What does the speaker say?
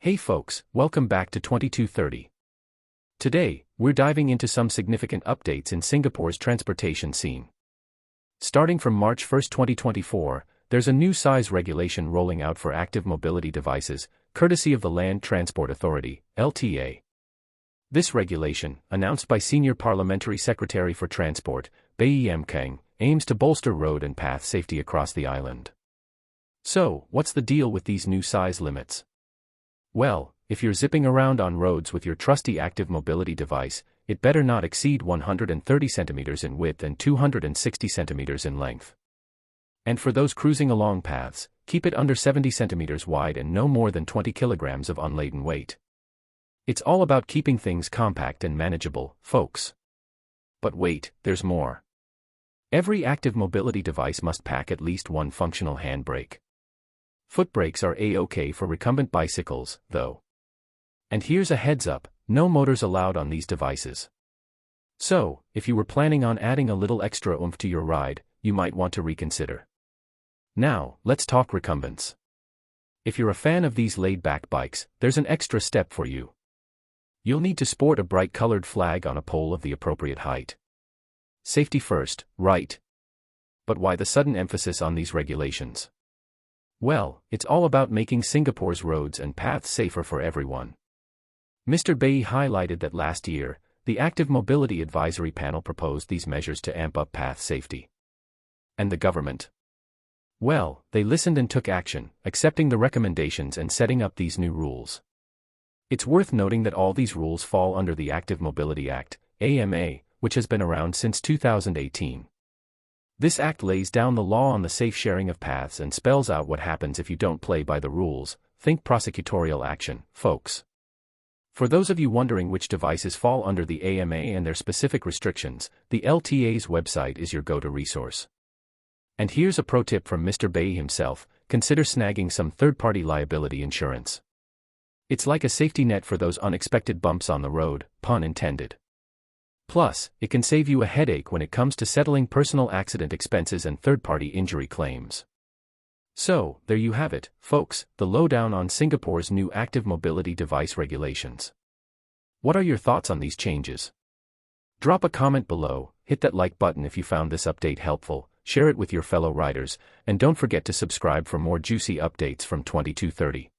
Hey folks, welcome back to 2230. Today, we're diving into some significant updates in Singapore's transportation scene. Starting from March 1, 2024, there's a new size regulation rolling out for active mobility devices, courtesy of the Land Transport Authority, LTA. This regulation, announced by Senior Parliamentary Secretary for Transport, Baey Yam Keng, aims to bolster road and path safety across the island. So, what's the deal with these new size limits? Well, if you're zipping around on roads with your trusty active mobility device, it better not exceed 130 centimeters in width and 260 centimeters in length. And for those cruising along paths, keep it under 70 centimeters wide and no more than 20 kilograms of unladen weight. It's all about keeping things compact and manageable, folks. But wait, there's more. Every active mobility device must pack at least one functional handbrake. Footbrakes are A-OK for recumbent bicycles, though. And here's a heads up, no motors allowed on these devices. So, if you were planning on adding a little extra oomph to your ride, you might want to reconsider. Now, let's talk recumbents. If you're a fan of these laid-back bikes, there's an extra step for you. You'll need to sport a bright-colored flag on a pole of the appropriate height. Safety first, right? But why the sudden emphasis on these regulations? Well, it's all about making Singapore's roads and paths safer for everyone. Mr. Baey highlighted that last year, the Active Mobility Advisory Panel proposed these measures to amp up path safety. And the government? Well, they listened and took action, accepting the recommendations and setting up these new rules. It's worth noting that all these rules fall under the Active Mobility Act, AMA, which has been around since 2018. This act lays down the law on the safe sharing of paths and spells out what happens if you don't play by the rules. Think prosecutorial action, folks. For those of you wondering which devices fall under the AMA and their specific restrictions, the LTA's website is your go-to resource. And here's a pro tip from Mr. Baey himself: consider snagging some third-party liability insurance. It's like a safety net for those unexpected bumps on the road, pun intended. Plus, it can save you a headache when it comes to settling personal accident expenses and third-party injury claims. So, there you have it, folks, the lowdown on Singapore's new active mobility device regulations. What are your thoughts on these changes? Drop a comment below, hit that like button if you found this update helpful, share it with your fellow riders, and don't forget to subscribe for more juicy updates from 2230.